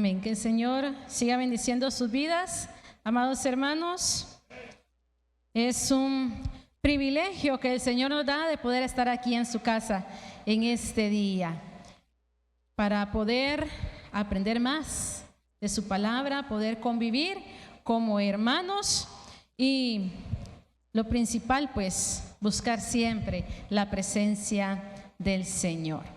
Amén. Que el Señor siga bendiciendo sus vidas, amados hermanos. Es un privilegio que el Señor nos da de poder estar aquí en su casa en este día, para poder aprender más de su palabra, poder convivir como hermanos y lo principal, pues, buscar siempre la presencia del Señor.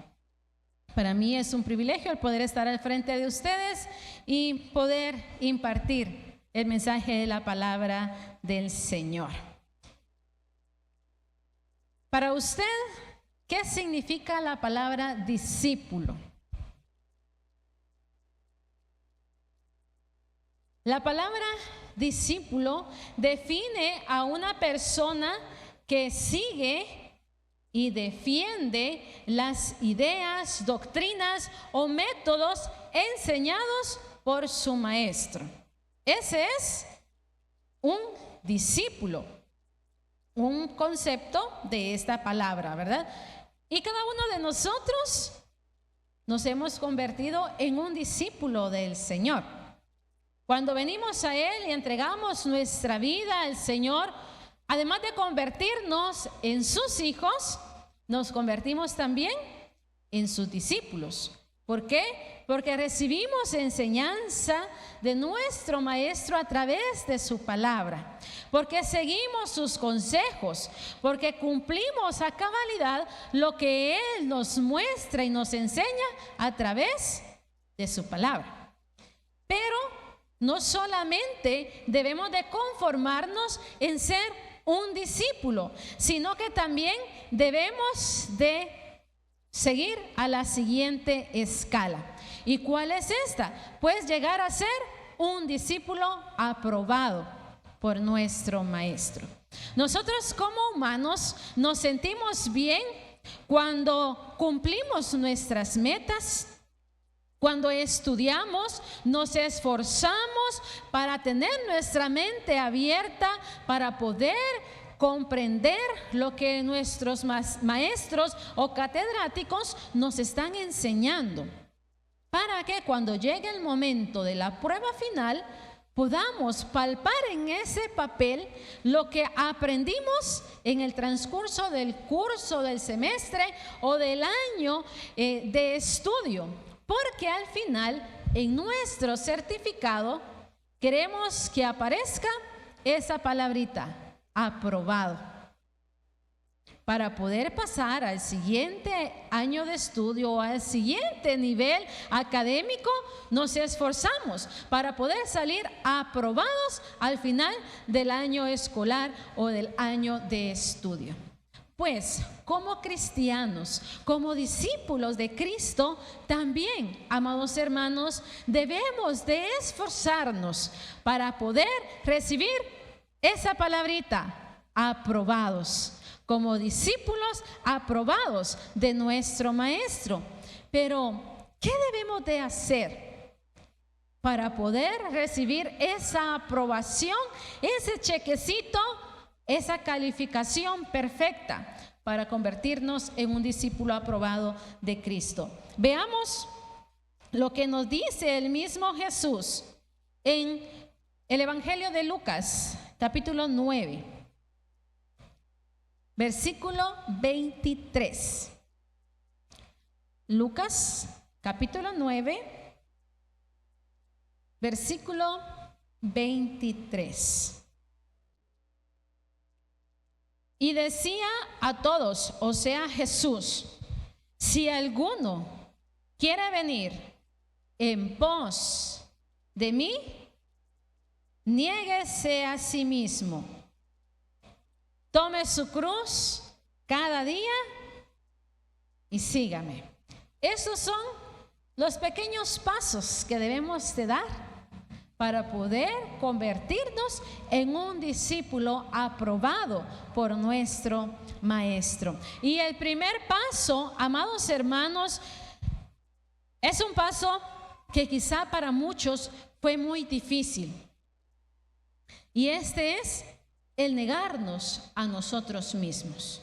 Para mí es un privilegio el poder estar al frente de ustedes y poder impartir el mensaje de la palabra del Señor. Para usted, ¿qué significa la palabra discípulo? La palabra discípulo define a una persona que sigue y defiende las ideas, doctrinas o métodos enseñados por su maestro. Ese es un discípulo, un concepto de esta palabra, ¿verdad? Y cada uno de nosotros nos hemos convertido en un discípulo del Señor. Cuando venimos a Él y entregamos nuestra vida al Señor, además de convertirnos en sus hijos, nos convertimos también en sus discípulos. ¿Por qué? Porque recibimos enseñanza de nuestro Maestro a través de su palabra, porque seguimos sus consejos, porque cumplimos a cabalidad lo que Él nos muestra y nos enseña a través de su palabra. Pero no solamente debemos de conformarnos en ser un discípulo, sino que también debemos de seguir a la siguiente escala. ¿Y cuál es esta? Pues llegar a ser un discípulo aprobado por nuestro Maestro. Nosotros como humanos nos sentimos bien cuando cumplimos nuestras metas, cuando estudiamos, nos esforzamos para tener nuestra mente abierta, para poder comprender lo que nuestros maestros o catedráticos nos están enseñando, para que cuando llegue el momento de la prueba final, podamos palpar en ese papel lo que aprendimos en el transcurso del curso, del semestre o del año de estudio. Porque al final, en nuestro certificado, queremos que aparezca esa palabrita, aprobado. Para poder pasar al siguiente año de estudio o al siguiente nivel académico, nos esforzamos para poder salir aprobados al final del año escolar o del año de estudio. Pues, como cristianos, como discípulos de Cristo, también, amados hermanos, debemos de esforzarnos para poder recibir esa palabrita, aprobados, como discípulos aprobados de nuestro Maestro. Pero, ¿qué debemos de hacer para poder recibir esa aprobación, ese chequecito, esa calificación perfecta para convertirnos en un discípulo aprobado de Cristo? Veamos lo que nos dice el mismo Jesús en el Evangelio de Lucas, capítulo 9, versículo 23. Lucas, capítulo 9, versículo 23. Y decía a todos, o sea Jesús, si alguno quiere venir en pos de mí, niéguese a sí mismo, tome su cruz cada día y sígame. Esos son los pequeños pasos que debemos de dar para poder convertirnos en un discípulo aprobado por nuestro Maestro. Y el primer paso, amados hermanos, es un paso que quizá para muchos fue muy difícil. Y este es el negarnos a nosotros mismos.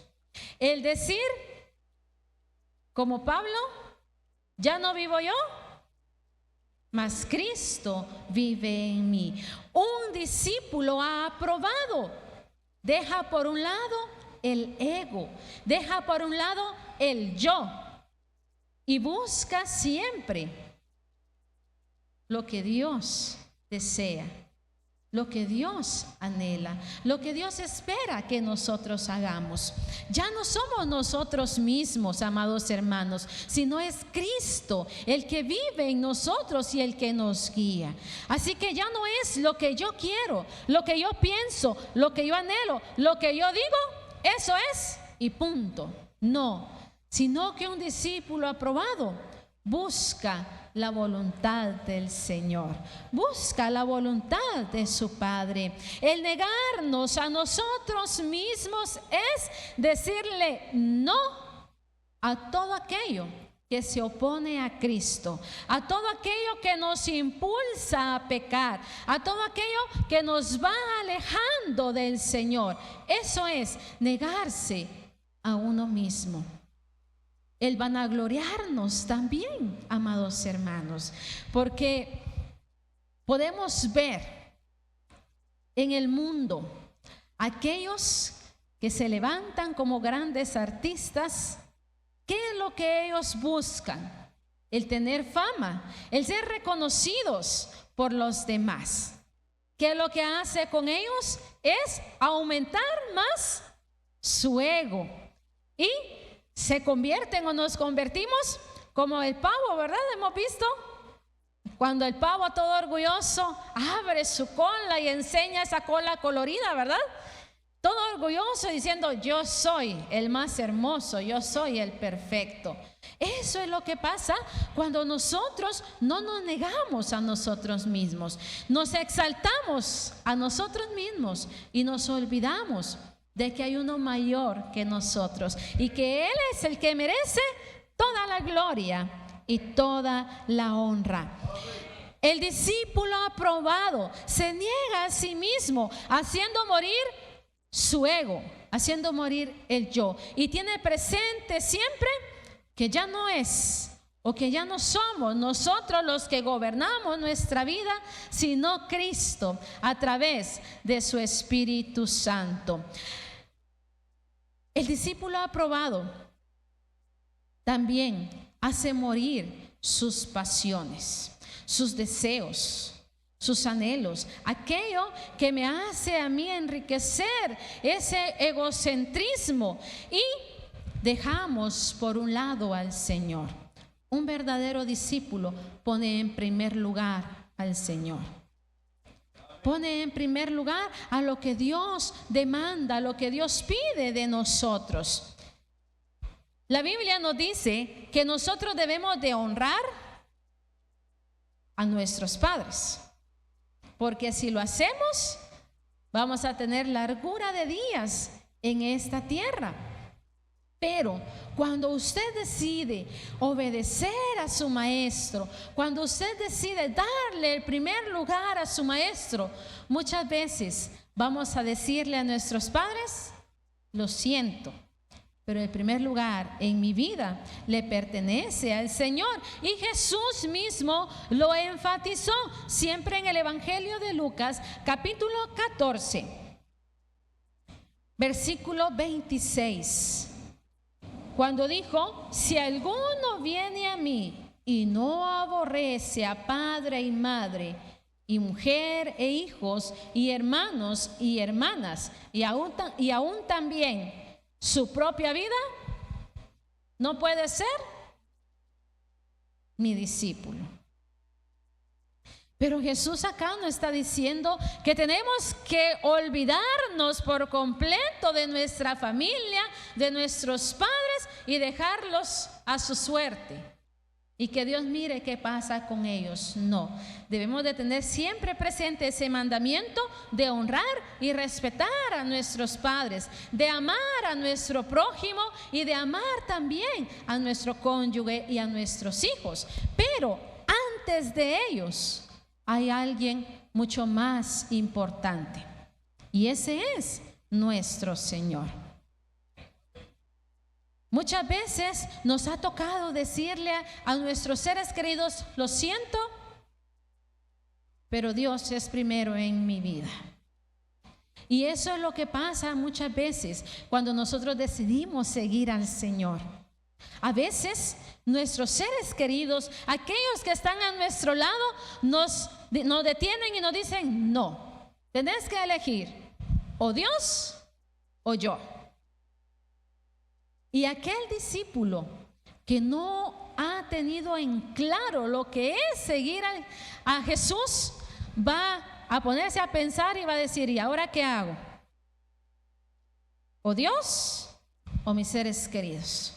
El decir, como Pablo, ya no vivo yo, mas Cristo vive en mí. Un discípulo aprobado deja por un lado el ego, deja por un lado el yo y busca siempre lo que Dios desea, lo que Dios anhela, lo que Dios espera que nosotros hagamos. Ya no somos nosotros mismos, amados hermanos, sino es Cristo el que vive en nosotros y el que nos guía. Así que ya no es lo que yo quiero, lo que yo pienso, lo que yo anhelo, lo que yo digo, eso es y punto. No, sino que un discípulo aprobado busca la voluntad del Señor, busca la voluntad de su Padre. El negarnos a nosotros mismos es decirle no a todo aquello que se opone a Cristo, a todo aquello que nos impulsa a pecar, a todo aquello que nos va alejando del Señor. Eso es negarse a uno mismo. El vanagloriarnos también, amados hermanos, porque podemos ver en el mundo aquellos que se levantan como grandes artistas. ¿Qué es lo que ellos buscan? El tener fama, el ser reconocidos por los demás. ¿Qué es lo que hace con ellos? Es aumentar más su ego y se convierten o nos convertimos como el pavo, ¿verdad? Hemos visto cuando el pavo todo orgulloso abre su cola y enseña esa cola colorida, ¿verdad? Todo orgulloso diciendo: yo soy el más hermoso, yo soy el perfecto. Eso es lo que pasa cuando nosotros no nos negamos a nosotros mismos, nos exaltamos a nosotros mismos y nos olvidamos de que hay uno mayor que nosotros y que Él es el que merece toda la gloria y toda la honra. El discípulo aprobado se niega a sí mismo, haciendo morir su ego, haciendo morir el yo, y tiene presente siempre que ya no es o que ya no somos nosotros los que gobernamos nuestra vida, sino Cristo a través de su Espíritu Santo. El discípulo aprobado también hace morir sus pasiones, sus deseos, sus anhelos, aquello que me hace a mí enriquecer, ese egocentrismo, y dejamos por un lado al Señor. Un verdadero discípulo pone en primer lugar al Señor. Pone en primer lugar a lo que Dios demanda, a lo que Dios pide de nosotros. La Biblia nos dice que nosotros debemos de honrar a nuestros padres, porque si lo hacemos, vamos a tener largura de días en esta tierra. Pero cuando usted decide obedecer a su maestro, cuando usted decide darle el primer lugar a su maestro, muchas veces vamos a decirle a nuestros padres: lo siento, pero el primer lugar en mi vida le pertenece al Señor. Y Jesús mismo lo enfatizó siempre en el Evangelio de Lucas, capítulo 14, versículo 26. Cuando dijo: si alguno viene a mí y no aborrece a padre y madre, y mujer e hijos, y hermanos y hermanas, y aún también su propia vida, no puede ser mi discípulo. Pero Jesús acá nos está diciendo que tenemos que olvidarnos por completo de nuestra familia, de nuestros padres, y dejarlos a su suerte, y que Dios mire qué pasa con ellos. No, debemos de tener siempre presente ese mandamiento de honrar y respetar a nuestros padres, de amar a nuestro prójimo y de amar también a nuestro cónyuge y a nuestros hijos. Pero antes de ellos hay alguien mucho más importante, y ese es nuestro Señor. Muchas veces nos ha tocado decirle a nuestros seres queridos: lo siento, pero Dios es primero en mi vida. Y eso es lo que pasa muchas veces cuando nosotros decidimos seguir al Señor. A veces nuestros seres queridos, aquellos que están a nuestro lado, nos detienen y nos dicen: no, tenés que elegir o Dios o yo. Y aquel discípulo que no ha tenido en claro lo que es seguir a Jesús, va a ponerse a pensar y va a decir: ¿y ahora qué hago? ¿O Dios o mis seres queridos?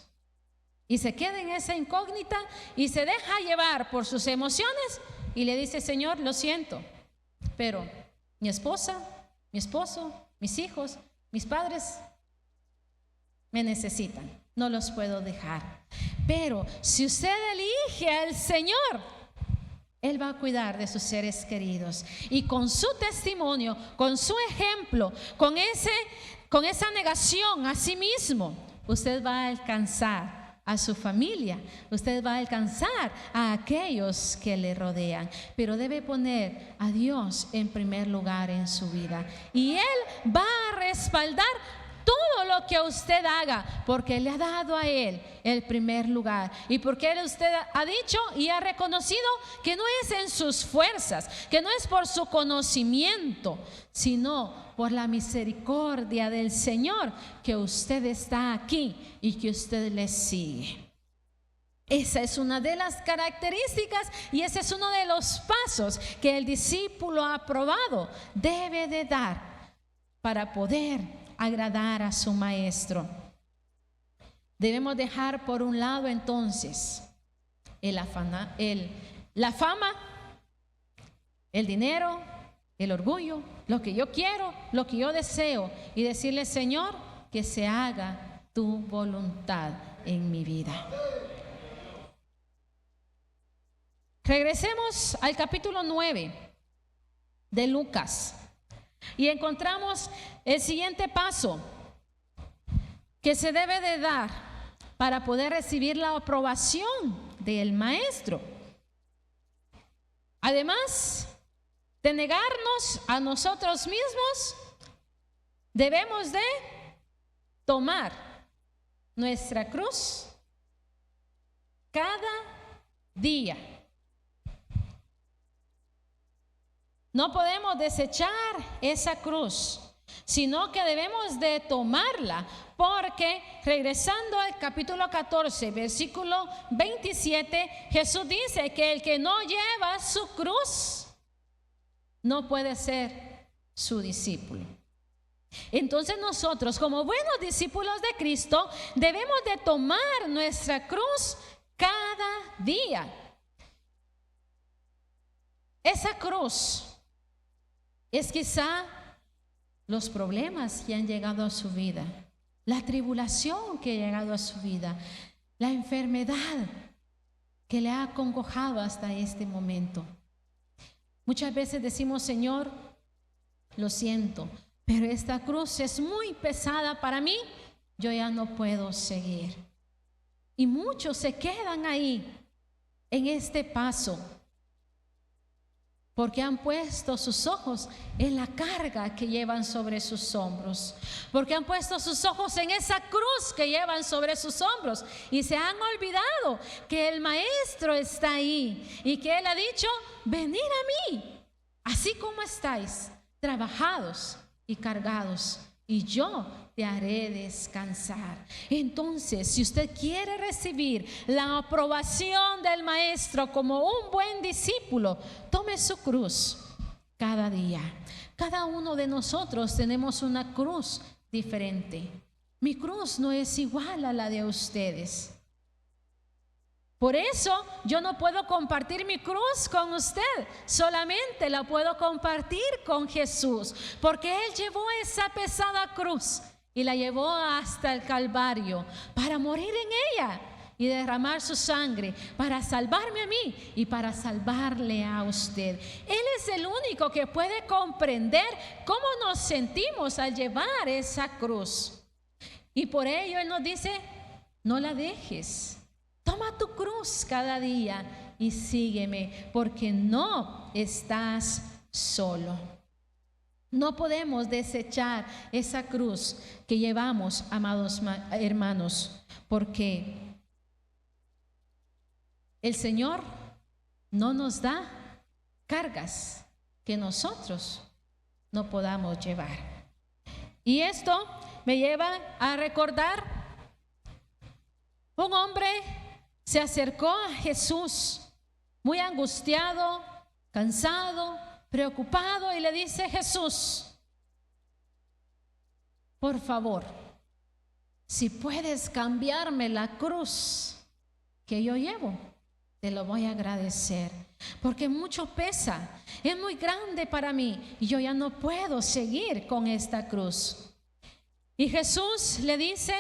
Y se queda en esa incógnita y se deja llevar por sus emociones y le dice: Señor, lo siento, pero mi esposa, mi esposo, mis hijos, mis padres me necesitan, no los puedo dejar. Pero si usted elige al Señor, Él va a cuidar de sus seres queridos, y con su testimonio, con su ejemplo, con esa negación a sí mismo, usted va a alcanzar a su familia, usted va a alcanzar a aquellos que le rodean. Pero debe poner a Dios en primer lugar en su vida, y Él va a respaldar todo lo que usted haga, porque le ha dado a Él el primer lugar, y porque usted ha dicho y ha reconocido que no es en sus fuerzas, que no es por su conocimiento, sino por la misericordia del Señor que usted está aquí y que usted le sigue. Esa es una de las características, y ese es uno de los pasos que el discípulo aprobado debe de dar para poder agradar a su maestro. Debemos dejar por un lado entonces la fama, el dinero, el orgullo, lo que yo quiero, lo que yo deseo, y decirle: Señor, que se haga tu voluntad en mi vida. Regresemos al capítulo 9 de Lucas y encontramos el siguiente paso que se debe de dar para poder recibir la aprobación del maestro. Además de negarnos a nosotros mismos, debemos de tomar nuestra cruz cada día. No podemos desechar esa cruz, sino que debemos de tomarla, porque regresando al capítulo 14, versículo 27, Jesús dice que el que no lleva su cruz no puede ser su discípulo. Entonces nosotros, como buenos discípulos de Cristo, debemos de tomar nuestra cruz cada día. Esa cruz es quizá los problemas que han llegado a su vida, la tribulación que ha llegado a su vida, la enfermedad que le ha acongojado hasta este momento. Muchas veces decimos: Señor, lo siento, pero esta cruz es muy pesada para mí, yo ya no puedo seguir. Y muchos se quedan ahí en este paso, porque han puesto sus ojos en la carga que llevan sobre sus hombros, porque han puesto sus ojos en esa cruz que llevan sobre sus hombros, y se han olvidado que el maestro está ahí y que Él ha dicho: venid a mí, así como estáis, trabajados y cargados, y yo te haré descansar. Entonces, si usted quiere recibir la aprobación del maestro como un buen discípulo, tome su cruz cada día. Cada uno de nosotros tenemos una cruz diferente. Mi cruz no es igual a la de ustedes. Por eso yo no puedo compartir mi cruz con usted, solamente la puedo compartir con Jesús, porque Él llevó esa pesada cruz y la llevó hasta el Calvario para morir en ella y derramar su sangre para salvarme a mí y para salvarle a usted. Él es el único que puede comprender cómo nos sentimos al llevar esa cruz, y por ello Él nos dice: no la dejes. Toma tu cruz cada día y sígueme, porque no estás solo. No podemos desechar esa cruz que llevamos, amados hermanos, porque el Señor no nos da cargas que nosotros no podamos llevar. Y esto me lleva a recordar, un hombre se acercó a Jesús muy angustiado, cansado, preocupado, y le dice: Jesús, por favor, si puedes cambiarme la cruz que yo llevo, te lo voy a agradecer, porque mucho pesa, es muy grande para mí y yo ya no puedo seguir con esta cruz. Y Jesús le dice: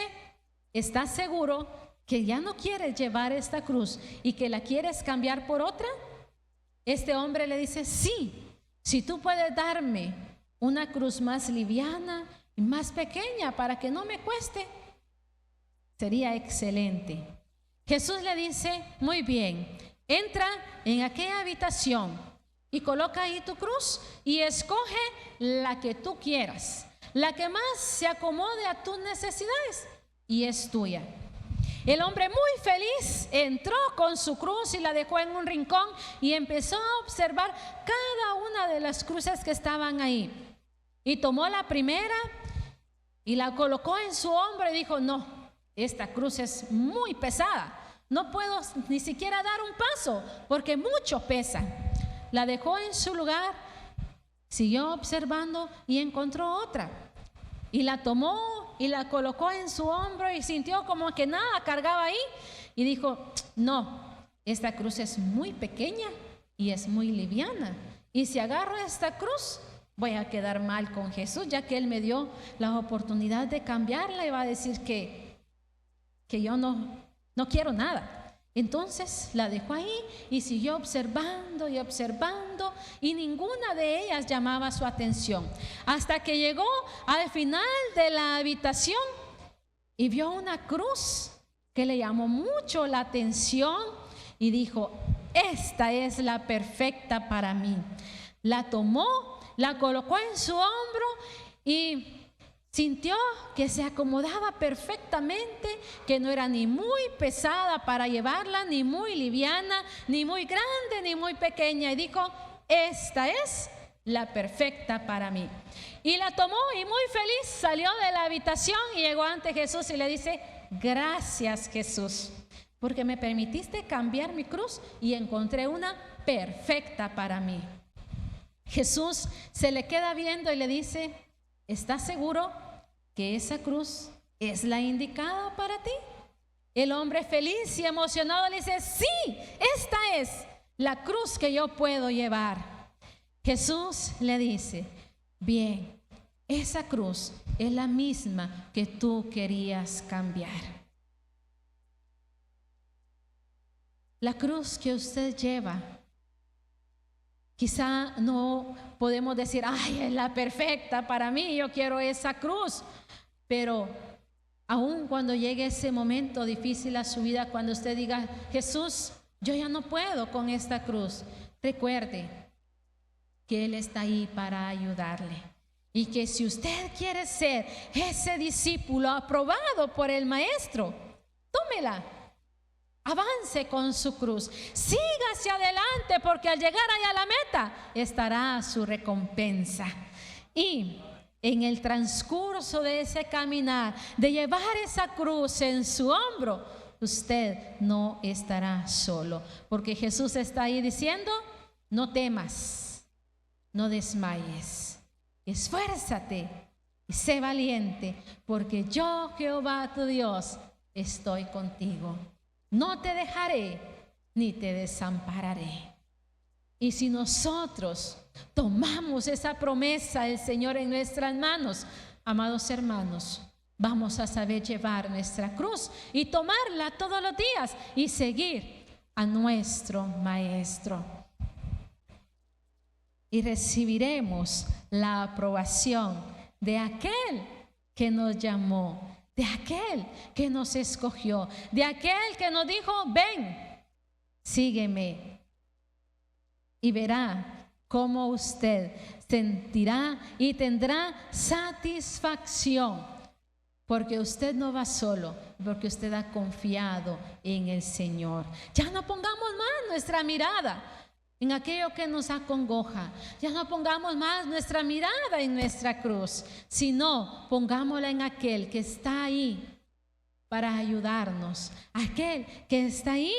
¿estás seguro que ya no quieres llevar esta cruz y que la quieres cambiar por otra? Este hombre le dice: sí, si tú puedes darme una cruz más liviana y más pequeña para que no me cueste, sería excelente. Jesús le dice: muy bien, entra en aquella habitación y coloca ahí tu cruz y escoge la que tú quieras, la que más se acomode a tus necesidades, y es tuya. El hombre, muy feliz, entró con su cruz y la dejó en un rincón y empezó a observar cada una de las cruces que estaban ahí. Y tomó la primera y la colocó en su hombro y dijo: no, esta cruz es muy pesada, no puedo ni siquiera dar un paso porque mucho pesa. La dejó en su lugar, siguió observando y encontró otra. Y la tomó y la colocó en su hombro y sintió como que nada cargaba ahí. Y dijo: no, esta cruz es muy pequeña y es muy liviana. Y si agarro esta cruz, voy a quedar mal con Jesús, ya que Él me dio la oportunidad de cambiarla y va a decir que yo no quiero nada. Entonces la dejó ahí y siguió observando y observando, y ninguna de ellas llamaba su atención, hasta que llegó al final de la habitación y vio una cruz que le llamó mucho la atención y dijo: esta es la perfecta para mí. La tomó, la colocó en su hombro y sintió que se acomodaba perfectamente, que no era ni muy pesada para llevarla, ni muy liviana, ni muy grande, ni muy pequeña. Y dijo: esta es la perfecta para mí. Y la tomó y muy feliz salió de la habitación y llegó ante Jesús y le dice: gracias, Jesús, porque me permitiste cambiar mi cruz y encontré una perfecta para mí. Jesús se le queda viendo y le dice: ¿estás seguro que esa cruz es la indicada para ti? El hombre, feliz y emocionado, le dice: sí, esta es la cruz que yo puedo llevar. Jesús le dice: bien, esa cruz es la misma que tú querías cambiar. La cruz que usted lleva, quizá no podemos decir: ay, es la perfecta para mí, yo quiero esa cruz. Pero aun cuando llegue ese momento difícil a su vida, cuando usted diga: Jesús, yo ya no puedo con esta cruz, recuerde que Él está ahí para ayudarle. Y que si usted quiere ser ese discípulo aprobado por el Maestro, tómela. Avance con su cruz, siga hacia adelante, porque al llegar allá a la meta estará su recompensa. Y en el transcurso de ese caminar, de llevar esa cruz en su hombro, usted no estará solo, porque Jesús está ahí diciendo: no temas, no desmayes, esfuérzate y sé valiente, porque yo, Jehová tu Dios, estoy contigo. No te dejaré ni te desampararé. Y si nosotros tomamos esa promesa del Señor en nuestras manos, amados hermanos, vamos a saber llevar nuestra cruz y tomarla todos los días y seguir a nuestro Maestro. Y recibiremos la aprobación de aquel que nos llamó, de aquel que nos escogió, de aquel que nos dijo: ven, sígueme y verá cómo usted sentirá y tendrá satisfacción, porque usted no va solo, porque usted ha confiado en el Señor. Ya no pongamos más nuestra mirada en aquello que nos acongoja. Ya no pongamos más nuestra mirada en nuestra cruz, sino pongámosla en aquel que está ahí para ayudarnos, aquel que está ahí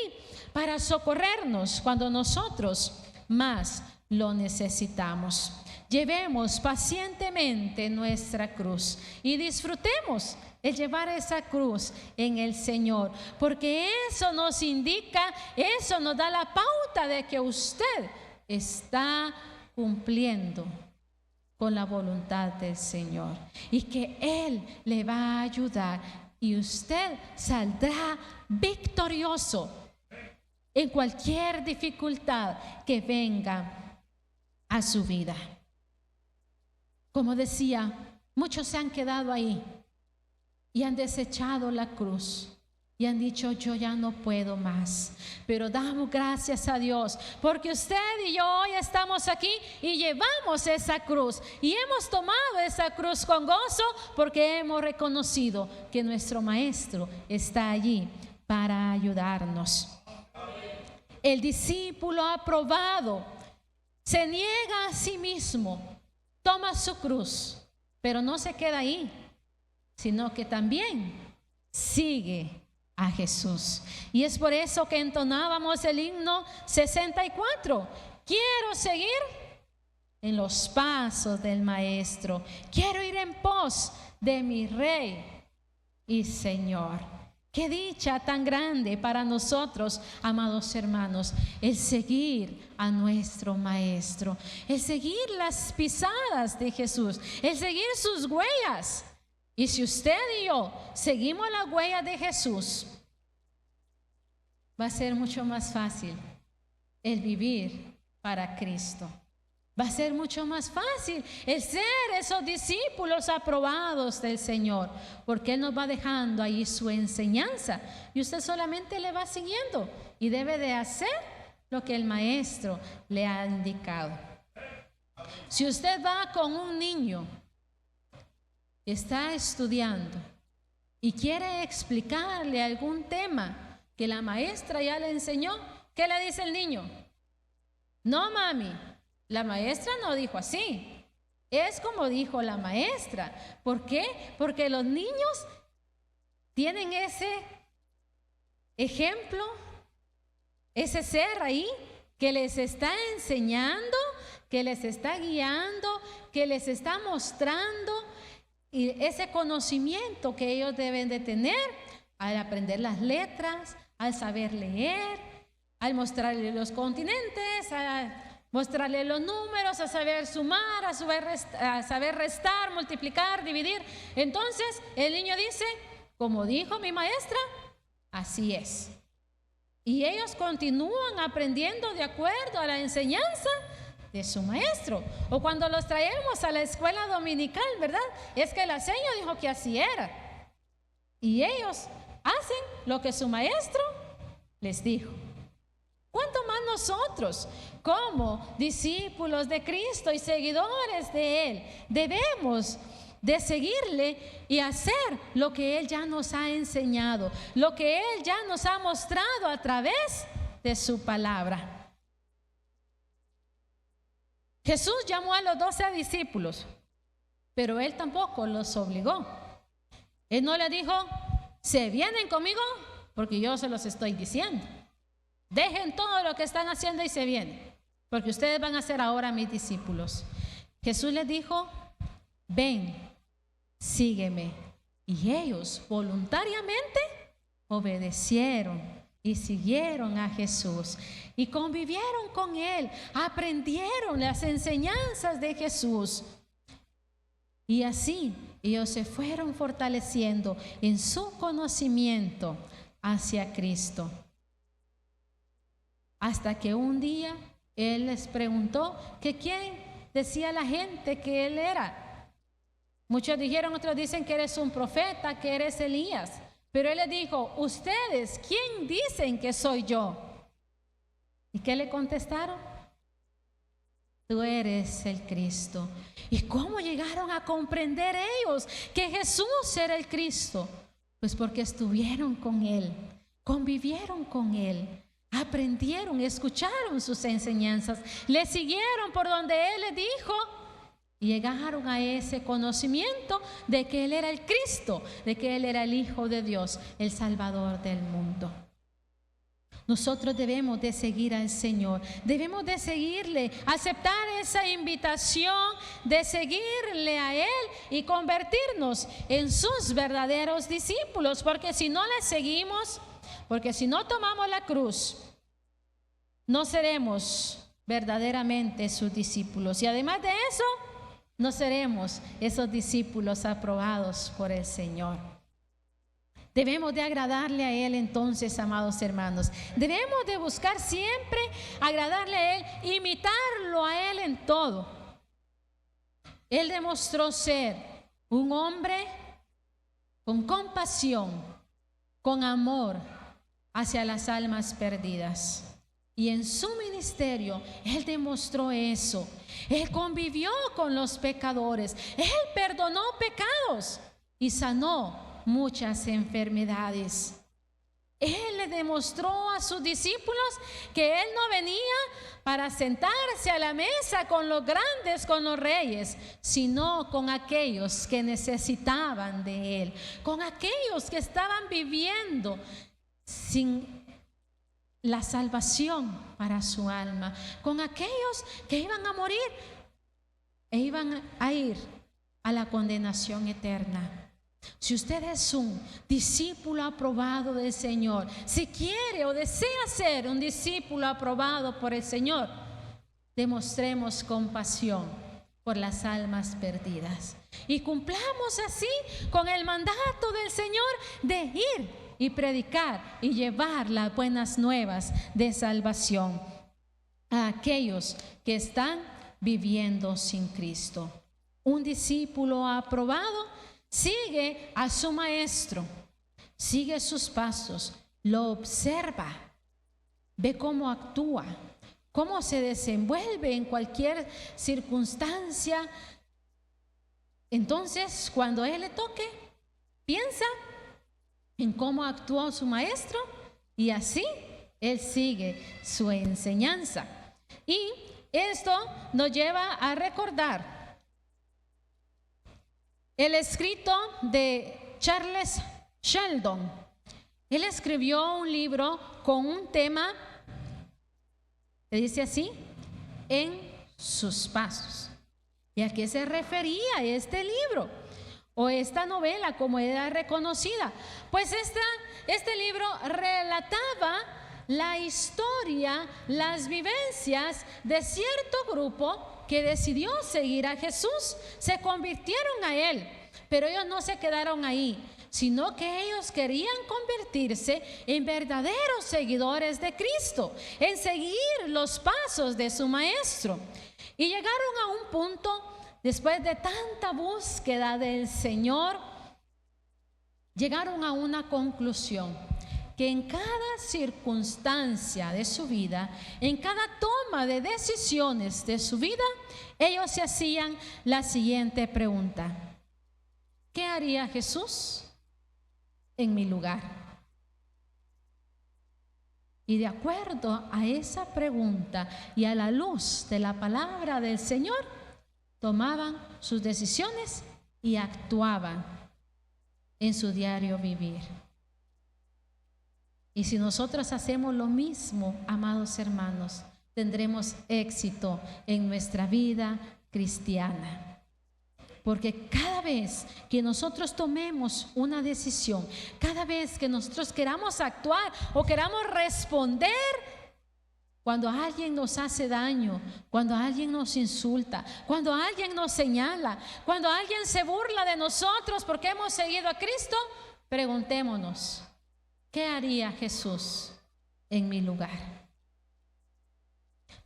para socorrernos cuando nosotros más lo necesitamos. Llevemos pacientemente nuestra cruz y disfrutemos el llevar esa cruz en el Señor, porque eso nos indica, eso nos da la pauta de que usted está cumpliendo con la voluntad del Señor y que Él le va a ayudar y usted saldrá victorioso en cualquier dificultad que venga a su vida. Como decía, muchos se han quedado ahí y han desechado la cruz y han dicho: yo ya no puedo más. Pero damos gracias a Dios porque usted y yo hoy estamos aquí y llevamos esa cruz y hemos tomado esa cruz con gozo porque hemos reconocido que nuestro Maestro está allí para ayudarnos. El discípulo aprobado se niega a sí mismo, toma su cruz, pero no se queda ahí, sino que también sigue a Jesús. Y es por eso que entonábamos el himno 64. Quiero seguir en los pasos del Maestro. Quiero ir en pos de mi Rey y Señor. Qué dicha tan grande para nosotros, amados hermanos, el seguir a nuestro Maestro, el seguir las pisadas de Jesús, el seguir sus huellas. Y si usted y yo seguimos las huellas de Jesús, va a ser mucho más fácil el vivir para Cristo. Va a ser mucho más fácil el ser esos discípulos aprobados del Señor, porque Él nos va dejando ahí su enseñanza y usted solamente le va siguiendo y debe de hacer lo que el Maestro le ha indicado. Si usted va con un niño que está estudiando y quiere explicarle algún tema que la maestra ya le enseñó, ¿qué le dice el niño? No, mami, la maestra no dijo así. Es como dijo la maestra. ¿Por qué? Porque los niños tienen ese ejemplo, ese ser ahí que les está enseñando, que les está guiando, que les está mostrando y ese conocimiento que ellos deben de tener al aprender las letras, al saber leer, al mostrarle los continentes, a mostrarle los números, a saber sumar, a saber restar, multiplicar, dividir. Entonces el niño dice: como dijo mi maestra, así es. Y ellos continúan aprendiendo de acuerdo a la enseñanza de su maestro. O cuando los traemos a la escuela dominical, ¿verdad? Es que la señora dijo que así era. Y ellos hacen lo que su maestro les dijo. ¿Cuánto más nosotros, como discípulos de Cristo y seguidores de Él, debemos de seguirle y hacer lo que Él ya nos ha enseñado, lo que Él ya nos ha mostrado a través de su palabra? Jesús llamó a los 12 discípulos, pero Él tampoco los obligó. Él no les dijo: ¿se vienen conmigo? Porque yo se los estoy diciendo. Dejen todo lo que están haciendo y se vienen, porque ustedes van a ser ahora mis discípulos. Jesús les dijo: ven, sígueme. Y ellos voluntariamente obedecieron y siguieron a Jesús y convivieron con Él, aprendieron las enseñanzas de Jesús. Y así ellos se fueron fortaleciendo en su conocimiento hacia Cristo. Hasta que un día Él les preguntó que quién decía la gente que Él era. Muchos dijeron, otros dicen que eres un profeta, que eres Elías. Pero Él les dijo: ¿ustedes quién dicen que soy yo? ¿Y qué le contestaron? Tú eres el Cristo. ¿Y cómo llegaron a comprender ellos que Jesús era el Cristo? Pues porque estuvieron con Él, convivieron con Él, aprendieron, escucharon sus enseñanzas, le siguieron por donde Él les dijo y llegaron a ese conocimiento de que Él era el Cristo, de que Él era el Hijo de Dios, el Salvador del mundo. Nosotros debemos de seguir al Señor, debemos de seguirle, aceptar esa invitación de seguirle a Él y convertirnos en sus verdaderos discípulos, porque si no le seguimos, porque si no tomamos la cruz, no seremos verdaderamente sus discípulos. Y además de eso, no seremos esos discípulos aprobados por el Señor. Debemos de agradarle a Él entonces, amados hermanos. Debemos de buscar siempre agradarle a Él, imitarlo a Él en todo. Él demostró ser un hombre con compasión, con amor hacia las almas perdidas. Y en su ministerio Él demostró eso. Él convivió con los pecadores. Él perdonó pecados y sanó muchas enfermedades. Él le demostró a sus discípulos que Él no venía para sentarse a la mesa con los grandes, con los reyes, sino con aquellos que necesitaban de Él, con aquellos que estaban viviendo sin la salvación para su alma, con aquellos que iban a morir e iban a ir a la condenación eterna. Si usted es un discípulo aprobado del Señor, si quiere o desea ser un discípulo aprobado por el Señor, demostremos compasión por las almas perdidas y cumplamos así con el mandato del Señor de ir y predicar y llevar las buenas nuevas de salvación a aquellos que están viviendo sin Cristo. Un discípulo aprobado sigue a su maestro, sigue sus pasos, lo observa, ve cómo actúa, cómo se desenvuelve en cualquier circunstancia. Entonces, cuando Él le toque, piensa en cómo actuó su maestro y así Él sigue su enseñanza. Y esto nos lleva a recordar el escrito de Charles Sheldon. Él escribió un libro con un tema que dice así: en sus pasos. ¿Y a qué se refería este libro o esta novela como era reconocida? Pues este libro relataba la historia, las vivencias de cierto grupo que decidió seguir a Jesús. Se convirtieron a Él, pero ellos no se quedaron ahí, sino que ellos querían convertirse en verdaderos seguidores de Cristo, en seguir los pasos de su maestro. Y llegaron a un punto, después de tanta búsqueda del Señor, llegaron a una conclusión: que en cada circunstancia de su vida, en cada toma de decisiones de su vida, ellos se hacían la siguiente pregunta: ¿qué haría Jesús en mi lugar? Y de acuerdo a esa pregunta y a la luz de la palabra del Señor, tomaban sus decisiones y actuaban en su diario vivir. Y si nosotros hacemos lo mismo, amados hermanos, tendremos éxito en nuestra vida cristiana. Porque cada vez que nosotros tomemos una decisión, cada vez que nosotros queramos actuar o queramos responder, cuando alguien nos hace daño, cuando alguien nos insulta, cuando alguien nos señala, cuando alguien se burla de nosotros porque hemos seguido a Cristo, preguntémonos: ¿qué haría Jesús en mi lugar?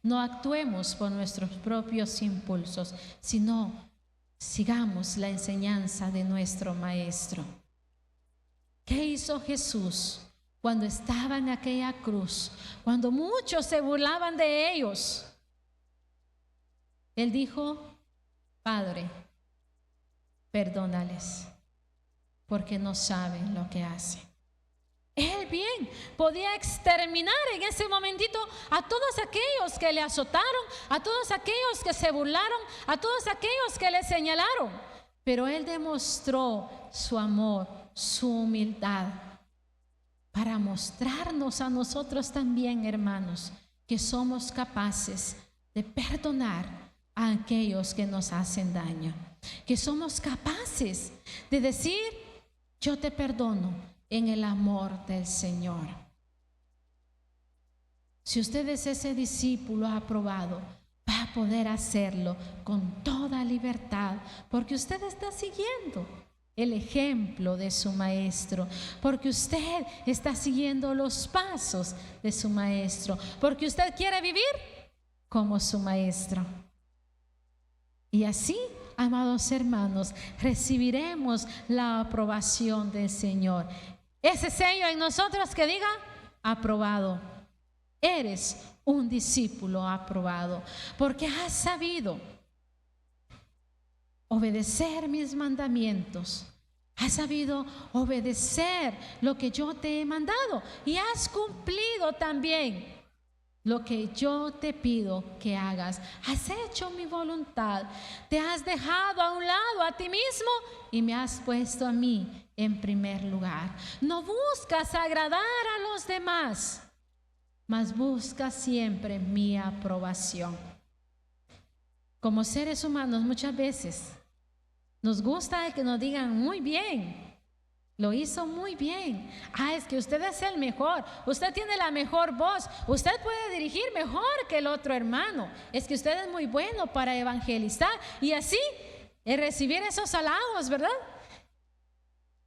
No actuemos por nuestros propios impulsos, sino sigamos la enseñanza de nuestro Maestro. ¿Qué hizo Jesús cuando estaba en aquella cruz, cuando muchos se burlaban de ellos, Él dijo: Padre, perdónales, porque no saben lo que hacen. Él bien podía exterminar en ese momentito a todos aquellos que le azotaron, a todos aquellos que se burlaron, a todos aquellos que le señalaron. Pero Él demostró su amor, su humildad, para mostrarnos a nosotros también, hermanos, que somos capaces de perdonar a aquellos que nos hacen daño, que somos capaces de decir: yo te perdono en el amor del Señor. Si usted es ese discípulo aprobado, va a poder hacerlo con toda libertad, porque usted está siguiendo el ejemplo de su maestro, porque usted está siguiendo los pasos de su maestro, porque usted quiere vivir como su maestro. Y así, amados hermanos, recibiremos la aprobación del Señor. Ese sello en nosotros que diga: aprobado. Eres un discípulo aprobado, porque has sabido obedecer mis mandamientos, has sabido obedecer lo que yo te he mandado, y has cumplido también lo que yo te pido que hagas. Has hecho mi voluntad, te has dejado a un lado a ti mismo y me has puesto a mí en primer lugar. No buscas agradar a los demás, mas buscas siempre mi aprobación. Como seres humanos, muchas veces nos gusta que nos digan: muy bien, lo hizo muy bien. Es que usted es el mejor, usted tiene la mejor voz, usted puede dirigir mejor que el otro hermano, es que usted es muy bueno para evangelizar. Y así es recibir esos halagos, ¿verdad?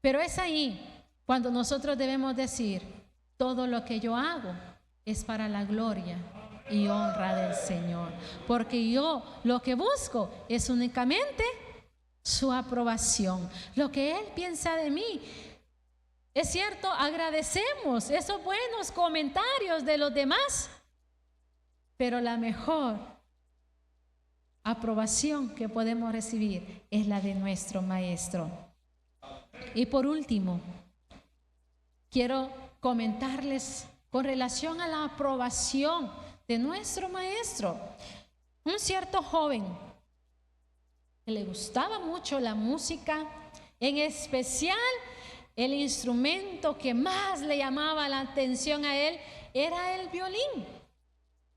Pero es ahí cuando nosotros debemos decir: todo lo que yo hago es para la gloria y honra del Señor, porque yo lo que busco es únicamente su aprobación, lo que Él piensa de mí. Es cierto, agradecemos esos buenos comentarios de los demás, pero la mejor aprobación que podemos recibir es la de nuestro Maestro. Y por último, quiero comentarles con relación a la aprobación de nuestro Maestro. Un cierto joven que le gustaba mucho la música, en especial el instrumento que más le llamaba la atención a él era el violín.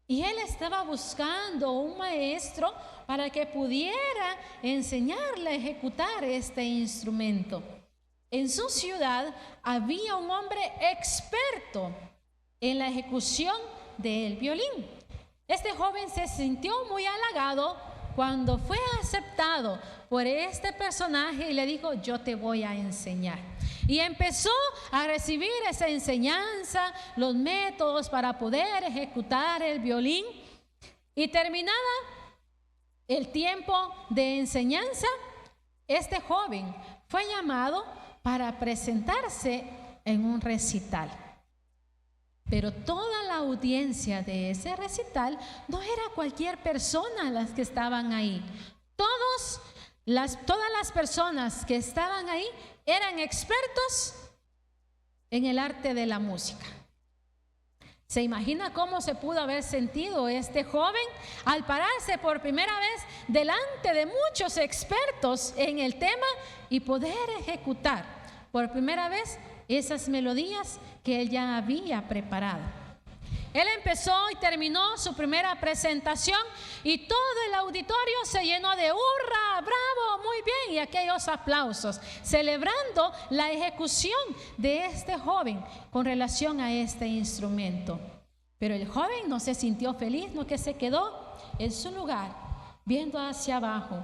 Y él estaba buscando un maestro para que pudiera enseñarle a ejecutar este instrumento. En su ciudad había un hombre experto en la ejecución del violín. Este joven se sintió muy halagado cuando fue aceptado por este personaje y le dijo: yo te voy a enseñar. Y empezó a recibir esa enseñanza, los métodos para poder ejecutar el violín. Y terminada el tiempo de enseñanza, este joven fue llamado para presentarse en un recital. Pero toda la audiencia de ese recital no era cualquier persona las que estaban ahí. Todas las personas que estaban ahí eran expertos en el arte de la música. ¿Se imagina cómo se pudo haber sentido este joven al pararse por primera vez delante de muchos expertos en el tema y poder ejecutar por primera vez esas melodías que él ya había preparado? Él empezó y terminó su primera presentación y todo el auditorio se llenó de hurra, bravo, muy bien, y aquellos aplausos, celebrando la ejecución de este joven con relación a este instrumento. Pero el joven no se sintió feliz, no, que se quedó en su lugar viendo hacia abajo.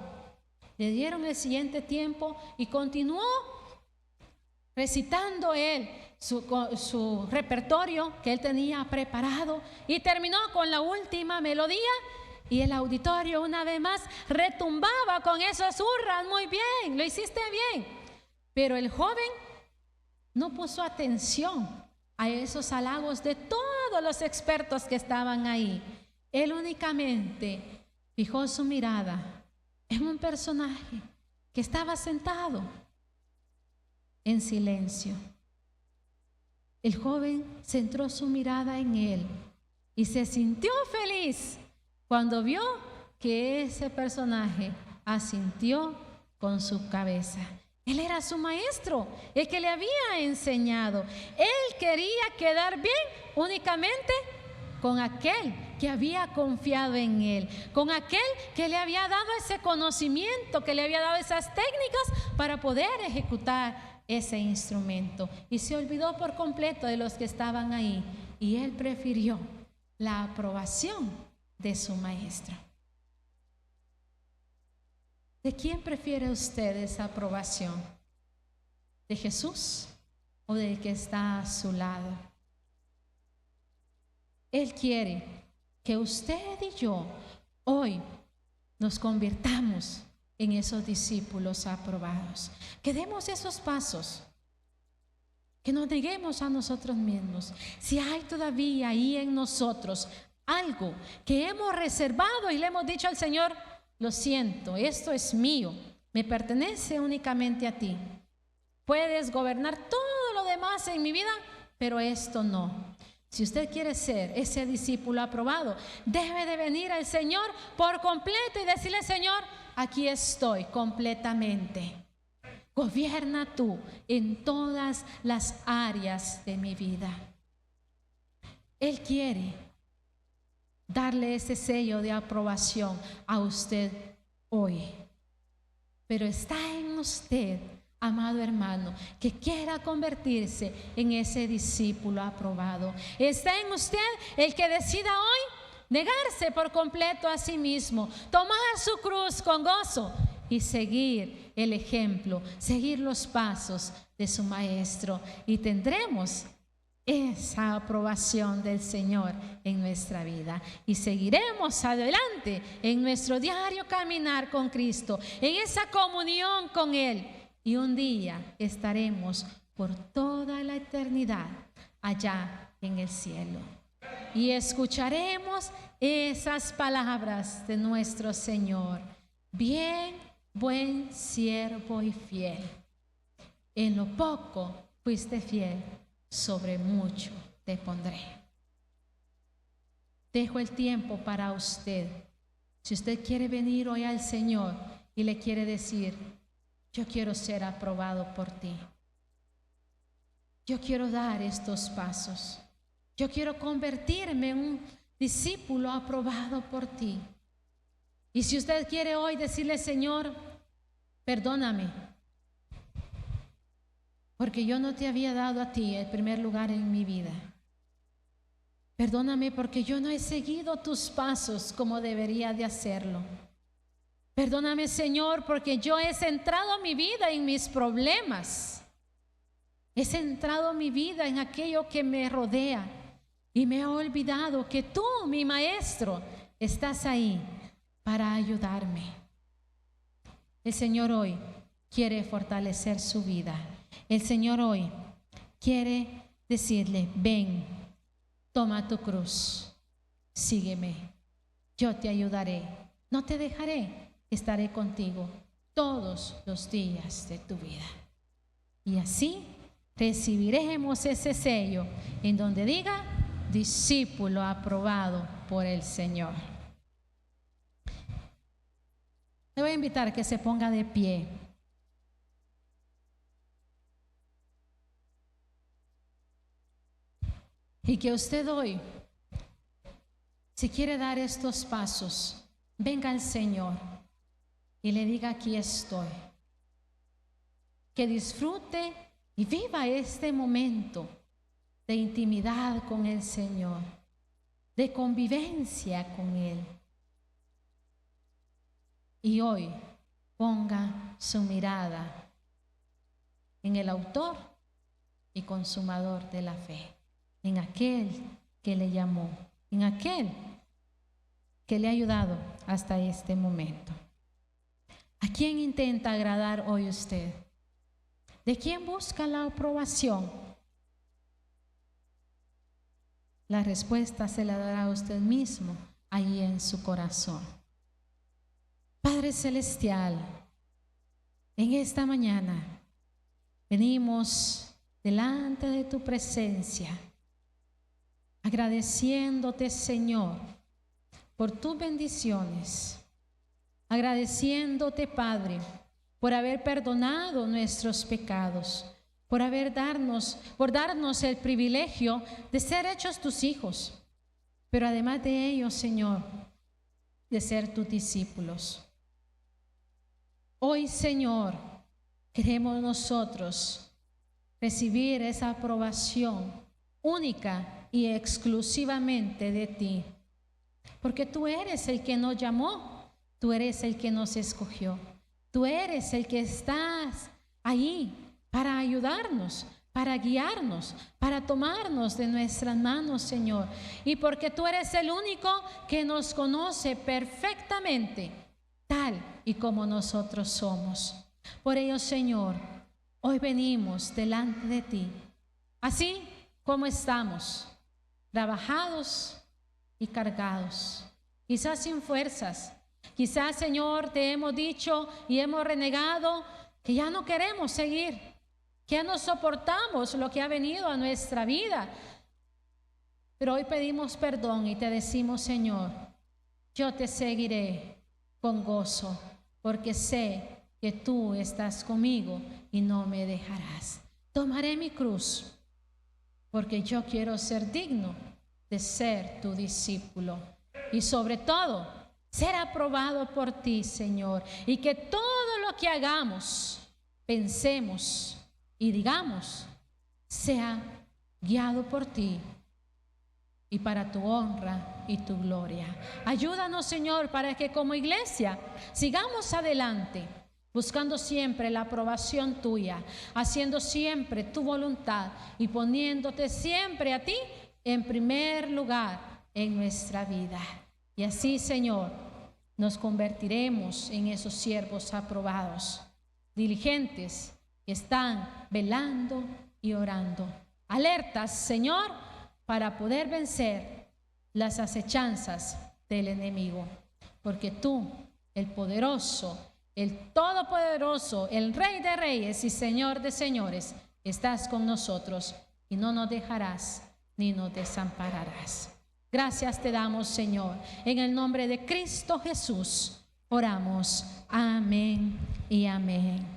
Le dieron el siguiente tiempo y continuó recitando él su repertorio que él tenía preparado, y terminó con la última melodía y el auditorio una vez más retumbaba con esas hurras. Muy bien, lo hiciste bien. Pero el joven no puso atención a esos halagos de todos los expertos que estaban ahí. Él únicamente fijó su mirada en un personaje que estaba sentado en silencio. El joven centró su mirada en él y se sintió feliz cuando vio que ese personaje asintió con su cabeza. Él era su maestro, el que le había enseñado. Él quería quedar bien únicamente con aquel que había confiado en él, con aquel que le había dado ese conocimiento, que le había dado esas técnicas para poder ejecutar ese instrumento. Y se olvidó por completo de los que estaban ahí, y él prefirió la aprobación de su maestro. ¿De quién prefiere usted esa aprobación? ¿De Jesús o del que está a su lado? Él quiere que usted y yo hoy nos convirtamos en esos discípulos aprobados, que demos esos pasos, que nos neguemos a nosotros mismos. Si hay todavía ahí en nosotros algo que hemos reservado y le hemos dicho al Señor: lo siento, esto es mío, me pertenece únicamente a ti. Puedes gobernar todo lo demás en mi vida, pero esto no. Si usted quiere ser ese discípulo aprobado, debe de venir al Señor por completo y decirle: Señor, aquí estoy completamente. Gobierna tú en todas las áreas de mi vida. Él quiere darle ese sello de aprobación a usted hoy. Pero está en usted, amado hermano, que quiera convertirse en ese discípulo aprobado. Está en usted el que decida hoy negarse por completo a sí mismo, tomar su cruz con gozo y seguir el ejemplo, seguir los pasos de su maestro, y tendremos esa aprobación del Señor en nuestra vida y seguiremos adelante en nuestro diario caminar con Cristo, en esa comunión con Él, y un día estaremos por toda la eternidad allá en el cielo y escucharemos esas palabras de nuestro Señor: bien, buen siervo y fiel, en lo poco fuiste fiel, sobre mucho te pondré. Dejo el tiempo para usted. Si usted quiere venir hoy al Señor y le quiere decir: yo quiero ser aprobado por ti, yo quiero dar estos pasos, yo quiero convertirme en un discípulo aprobado por ti. Y si usted quiere hoy decirle: Señor, perdóname, porque yo no te había dado a ti el primer lugar en mi vida. Perdóname porque yo no he seguido tus pasos como debería de hacerlo. Perdóname, Señor, porque yo he centrado mi vida en mis problemas. He centrado mi vida en aquello que me rodea y me he olvidado que tú, mi maestro, estás ahí para ayudarme. El Señor hoy quiere fortalecer su vida. El Señor hoy quiere decirle: ven, toma tu cruz, sígueme, yo te ayudaré, no te dejaré, estaré contigo todos los días de tu vida. Y así recibiremos ese sello en donde diga: discípulo aprobado por el Señor. Le voy a invitar a que se ponga de pie. Y que usted hoy, si quiere dar estos pasos, venga al Señor y le diga: aquí estoy. Que disfrute y viva este momento de intimidad con el Señor, de convivencia con Él. Y hoy ponga su mirada en el autor y consumador de la fe, en aquel que le llamó, en aquel que le ha ayudado hasta este momento. ¿A quién intenta agradar hoy usted? ¿De quién busca la aprobación? La respuesta se la dará a usted mismo ahí en su corazón. Padre Celestial, en esta mañana venimos delante de tu presencia, agradeciéndote, Señor, por tus bendiciones, agradeciéndote, Padre, por haber perdonado nuestros pecados, por darnos el privilegio de ser hechos tus hijos, pero además de ello, Señor, de ser tus discípulos. Hoy, Señor, queremos nosotros recibir esa aprobación única y exclusivamente de ti, porque tú eres el que nos llamó, tú eres el que nos escogió, tú eres el que estás ahí para ayudarnos, para guiarnos, para tomarnos de nuestras manos, Señor. Y porque tú eres el único que nos conoce perfectamente, tal y como nosotros somos. Por ello, Señor, hoy venimos delante de ti, así como estamos, trabajados y cargados, quizás sin fuerzas. Quizás, Señor, te hemos dicho y hemos renegado que ya no queremos seguir, que ya no soportamos lo que ha venido a nuestra vida. Pero hoy pedimos perdón y te decimos, Señor, yo te seguiré con gozo, porque sé que tú estás conmigo y no me dejarás. Tomaré mi cruz, porque yo quiero ser digno de ser tu discípulo. Y sobre todo, ser aprobado por ti, Señor. Y que todo lo que hagamos, pensemos y digamos, sea guiado por ti y para tu honra y tu gloria. Ayúdanos, Señor, para que como iglesia sigamos adelante, buscando siempre la aprobación tuya, haciendo siempre tu voluntad y poniéndote siempre a ti en primer lugar en nuestra vida. Y así, Señor, nos convertiremos en esos siervos aprobados, diligentes, que están velando y orando, alertas, Señor, para poder vencer las acechanzas del enemigo. Porque tú, el poderoso, el todopoderoso, el Rey de reyes y Señor de señores, estás con nosotros y no nos dejarás ni nos desampararás. Gracias te damos, Señor. En el nombre de Cristo Jesús oramos. Amén y amén.